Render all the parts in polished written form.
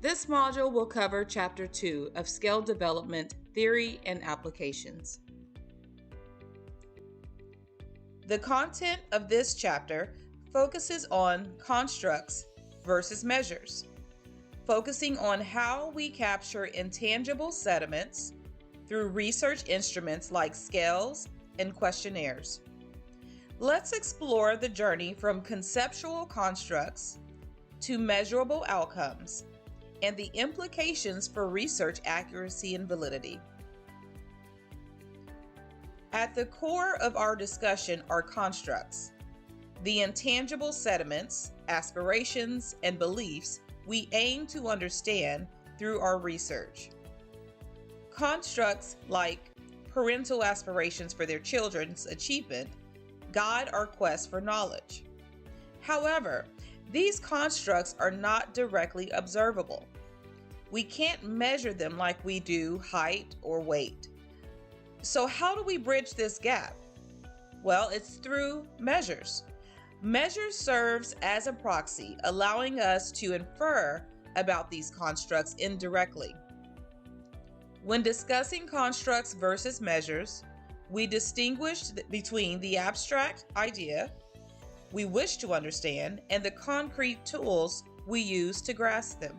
This module will cover Chapter 2 of Scale Development Theory and Applications. The content of this chapter focuses on constructs versus measures, focusing on how we capture intangible sediments through research instruments like scales and questionnaires. Let's explore the journey from conceptual constructs to measurable outcomes and the implications for research accuracy and validity. At the core of our discussion are constructs, the intangible sediments, aspirations, and beliefs we aim to understand through our research. Constructs like parental aspirations for their children's achievement guide our quest for knowledge. However, these constructs are not directly observable. We can't measure them like we do height or weight. So how do we bridge this gap? Well, it's through measures. Measures serves as a proxy, allowing us to infer about these constructs indirectly. When discussing constructs versus measures, we distinguish between the abstract idea we wish to understand and the concrete tools we use to grasp them.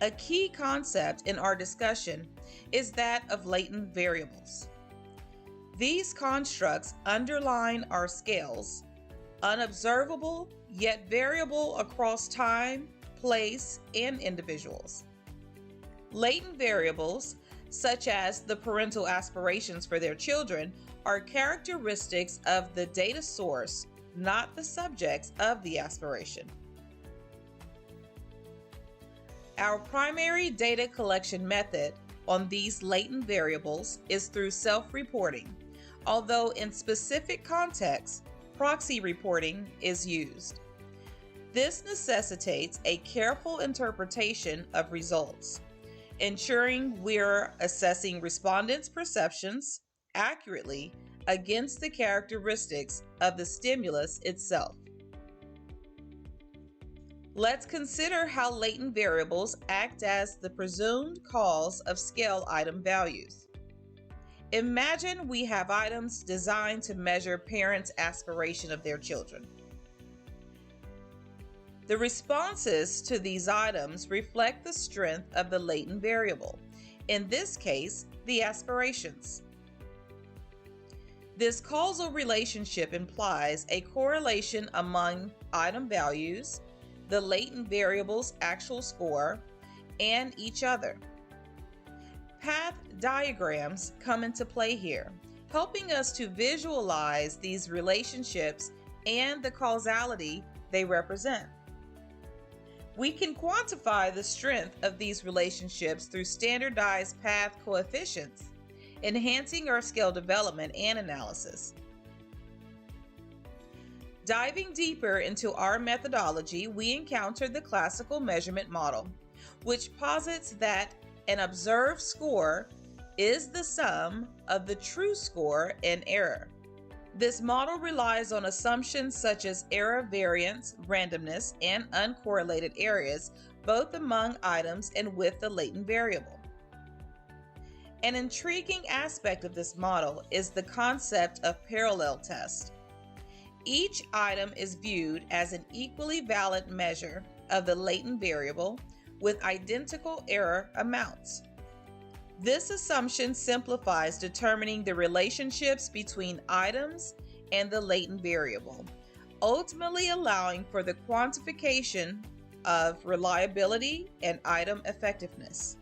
A key concept in our discussion is that of latent variables. These constructs underline our scales, unobservable yet variable across time, place, and individuals. Latent variables, such as the parental aspirations for their children, are characteristics of the data source, not the subjects of the aspiration. Our primary data collection method on these latent variables is through self-reporting, although in specific contexts, proxy reporting is used. This necessitates a careful interpretation of results, ensuring we're assessing respondents' perceptions accurately against the characteristics of the stimulus itself. Let's consider how latent variables act as the presumed cause of scale item values. Imagine we have items designed to measure parents' aspiration of their children. The responses to these items reflect the strength of the latent variable, in this case, the aspirations. This causal relationship implies a correlation among item values, the latent variable's actual score, and each other. Path diagrams come into play here, helping us to visualize these relationships and the causality they represent. We can quantify the strength of these relationships through standardized path coefficients, enhancing our scale development and analysis. Diving deeper into our methodology, we encounter the classical measurement model, which posits that an observed score is the sum of the true score and error. This model relies on assumptions such as error variance, randomness, and uncorrelated areas, both among items and with the latent variable. An intriguing aspect of this model is the concept of parallel test. Each item is viewed as an equally valid measure of the latent variable with identical error amounts. This assumption simplifies determining the relationships between items and the latent variable, ultimately allowing for the quantification of reliability and item effectiveness.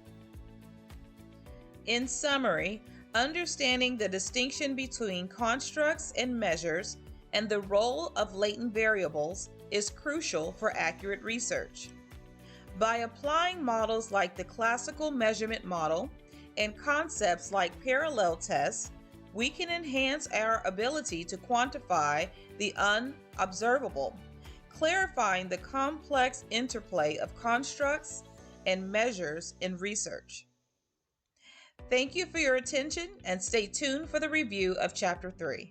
In summary, understanding the distinction between constructs and measures and the role of latent variables is crucial for accurate research. By applying models like the classical measurement model and concepts like parallel tests, we can enhance our ability to quantify the unobservable, clarifying the complex interplay of constructs and measures in research. Thank you for your attention and stay tuned for the review of Chapter 3.